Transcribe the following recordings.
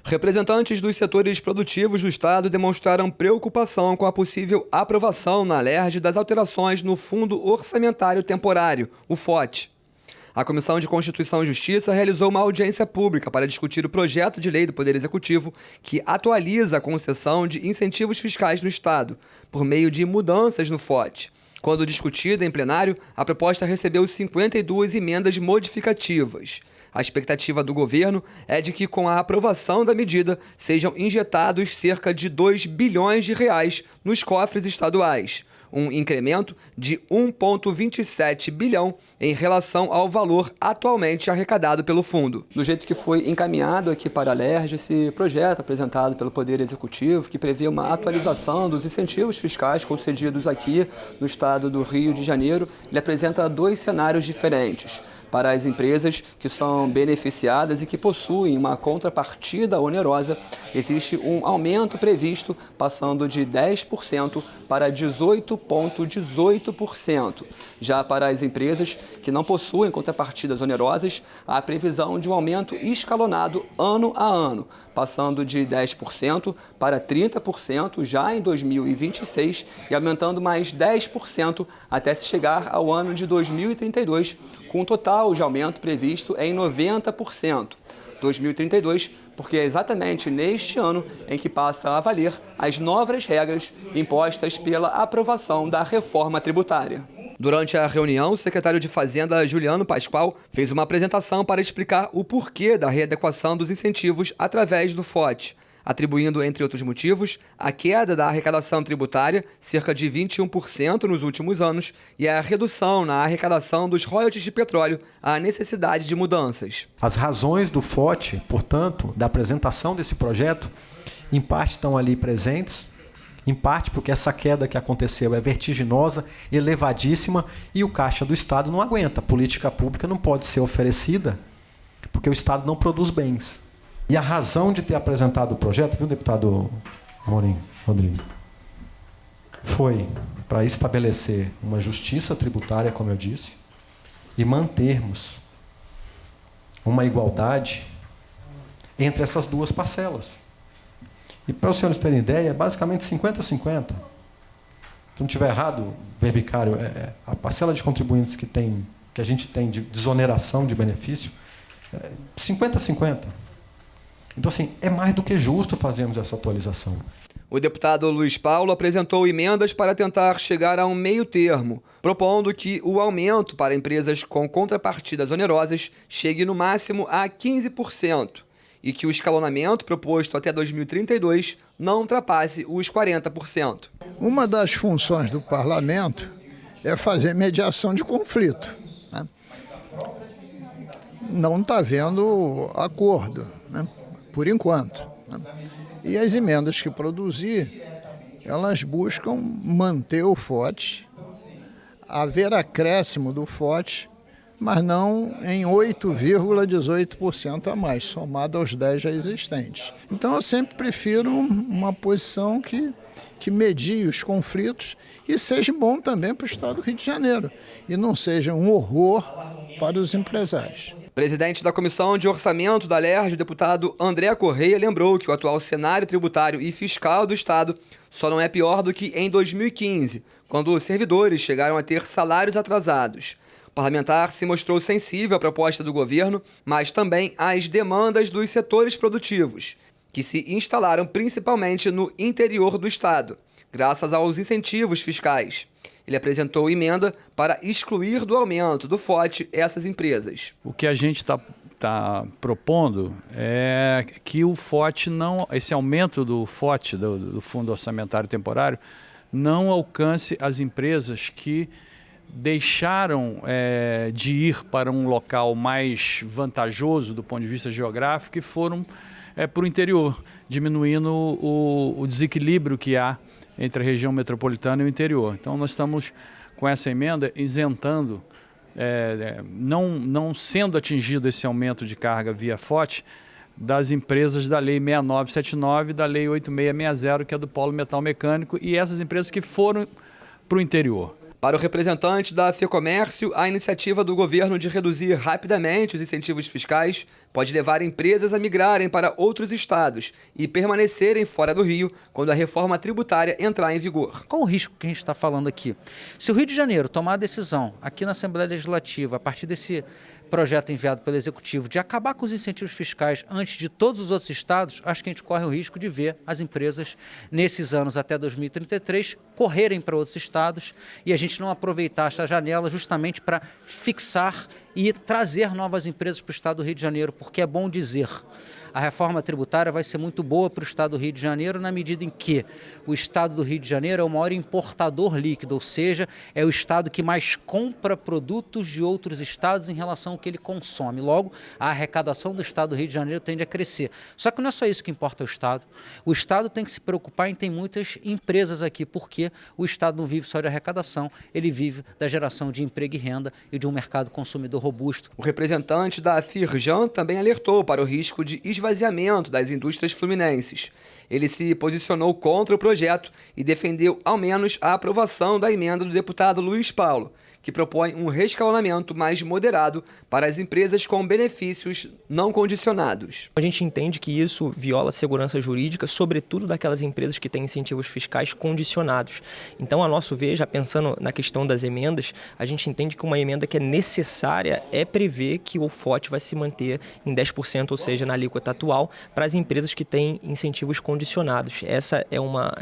Representantes dos setores produtivos do Estado demonstraram preocupação com a possível aprovação na LERJ das alterações no Fundo Orçamentário Temporário, o FOT. A Comissão de Constituição e Justiça realizou uma audiência pública para discutir o projeto de lei do Poder Executivo que atualiza a concessão de incentivos fiscais no Estado, por meio de mudanças no FOT. Quando discutida em plenário, a proposta recebeu 52 emendas modificativas. A expectativa do governo é de que, com a aprovação da medida, sejam injetados cerca de 2 bilhões de reais nos cofres estaduais, um incremento de 1,27 bilhão em relação ao valor atualmente arrecadado pelo fundo. Do jeito que foi encaminhado aqui para a LERJ, esse projeto apresentado pelo Poder Executivo, que prevê uma atualização dos incentivos fiscais concedidos aqui no estado do Rio de Janeiro, ele apresenta 2 cenários diferentes. Para as empresas que são beneficiadas e que possuem uma contrapartida onerosa, existe um aumento previsto passando de 10% para 18,18%. Já para as empresas que não possuem contrapartidas onerosas, há a previsão de um aumento escalonado ano a ano, passando de 10% para 30% já em 2026 e aumentando mais 10% até se chegar ao ano de 2032, com um total de aumento previsto em 90%. 2032, porque é exatamente neste ano em que passa a valer as novas regras impostas pela aprovação da reforma tributária. Durante a reunião, o secretário de Fazenda, Juliano Pascoal, fez uma apresentação para explicar o porquê da readequação dos incentivos através do FOT, atribuindo, entre outros motivos, a queda da arrecadação tributária, cerca de 21% nos últimos anos, e a redução na arrecadação dos royalties de petróleo à necessidade de mudanças. As razões do FOT, portanto, da apresentação desse projeto, em parte estão ali presentes, em parte porque essa queda que aconteceu é vertiginosa, elevadíssima, e o caixa do Estado não aguenta. A política pública não pode ser oferecida porque o Estado não produz bens. E a razão de ter apresentado o projeto, viu, deputado Amorim, Rodrigo, foi para estabelecer uma justiça tributária, como eu disse, e mantermos uma igualdade entre essas duas parcelas. E para os senhores terem ideia, é basicamente 50-50. Se não estiver errado, verbicário, a parcela de contribuintes que a gente tem de desoneração de benefício, 50-50. Então, assim, é mais do que justo fazermos essa atualização. O deputado Luiz Paulo apresentou emendas para tentar chegar a um meio termo, propondo que o aumento para empresas com contrapartidas onerosas chegue no máximo a 15% e que o escalonamento proposto até 2032 não ultrapasse os 40%. Uma das funções do parlamento é fazer mediação de conflito, né? Não está havendo acordo, né? Por enquanto, né? E as emendas que produzir, elas buscam manter o FOT, haver acréscimo do FOT, mas não em 8,18% a mais, somado aos 10 já existentes. Então eu sempre prefiro uma posição que medie os conflitos e seja bom também para o Estado do Rio de Janeiro, e não seja um horror para os empresários. Presidente da Comissão de Orçamento da LERJ, o deputado André Correia, lembrou que o atual cenário tributário e fiscal do Estado só não é pior do que em 2015, quando os servidores chegaram a ter salários atrasados. O parlamentar se mostrou sensível à proposta do governo, mas também às demandas dos setores produtivos, que se instalaram principalmente no interior do Estado, graças aos incentivos fiscais. Ele apresentou emenda para excluir do aumento do FOT essas empresas. O que a gente está propondo é que o FOT não, esse aumento do FOT, do Fundo Orçamentário Temporário, não alcance as empresas que deixaram de ir para um local mais vantajoso do ponto de vista geográfico e foram para o interior, diminuindo o desequilíbrio que há entre a região metropolitana e o interior. Então nós estamos com essa emenda isentando, não sendo atingido esse aumento de carga via FOT das empresas da Lei 6979 e da Lei 8660, que é do Polo Metal Mecânico, e essas empresas que foram para o interior. Para o representante da FEComércio, a iniciativa do governo de reduzir rapidamente os incentivos fiscais pode levar empresas a migrarem para outros estados e permanecerem fora do Rio quando a reforma tributária entrar em vigor. Qual o risco que a gente está falando aqui? Se o Rio de Janeiro tomar a decisão aqui na Assembleia Legislativa, a partir desse projeto enviado pelo Executivo, de acabar com os incentivos fiscais antes de todos os outros estados, acho que a gente corre o risco de ver as empresas, nesses anos até 2033, correrem para outros estados e a gente não aproveitar essa janela justamente para fixar e trazer novas empresas para o estado do Rio de Janeiro, porque é bom dizer, a reforma tributária vai ser muito boa para o estado do Rio de Janeiro na medida em que o estado do Rio de Janeiro é o maior importador líquido, ou seja, é o estado que mais compra produtos de outros estados em relação ao que ele consome. Logo, a arrecadação do estado do Rio de Janeiro tende a crescer. Só que não é só isso que importa ao estado. O estado tem que se preocupar em ter muitas empresas aqui, porque o estado não vive só de arrecadação, ele vive da geração de emprego e renda e de um mercado consumidor robusto. O representante da Firjan também alertou para o risco de esvaziamento das indústrias fluminenses. Ele se posicionou contra o projeto e defendeu ao menos a aprovação da emenda do deputado Luiz Paulo, que propõe um reescalonamento mais moderado para as empresas com benefícios não condicionados. A gente entende que isso viola a segurança jurídica, sobretudo daquelas empresas que têm incentivos fiscais condicionados. Então, a nosso ver, já pensando na questão das emendas, a gente entende que uma emenda que é necessária é prever que o FOT vai se manter em 10%, ou seja, na alíquota atual, para as empresas que têm incentivos condicionados. Essa é uma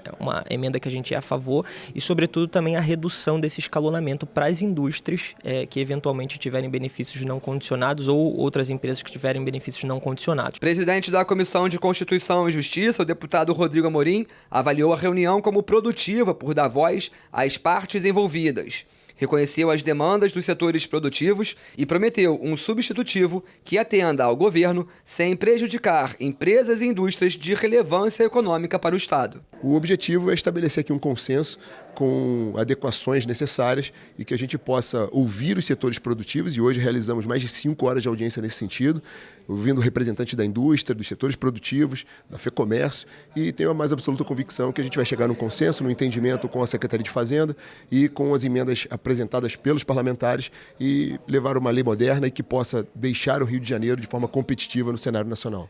emenda que a gente é a favor e, sobretudo, também a redução desse escalonamento para as indústrias que eventualmente tiverem benefícios não condicionados ou outras empresas que tiverem benefícios não condicionados. Presidente da Comissão de Constituição e Justiça, o deputado Rodrigo Amorim, avaliou a reunião como produtiva por dar voz às partes envolvidas. Reconheceu as demandas dos setores produtivos e prometeu um substitutivo que atenda ao governo sem prejudicar empresas e indústrias de relevância econômica para o Estado. O objetivo é estabelecer aqui um consenso com adequações necessárias e que a gente possa ouvir os setores produtivos, e hoje realizamos mais de 5 horas de audiência nesse sentido, ouvindo representantes da indústria, dos setores produtivos, da FEComércio, e tenho a mais absoluta convicção que a gente vai chegar num consenso, num entendimento com a Secretaria de Fazenda e com as emendas apresentadas pelos parlamentares e levar uma lei moderna e que possa deixar o Rio de Janeiro de forma competitiva no cenário nacional.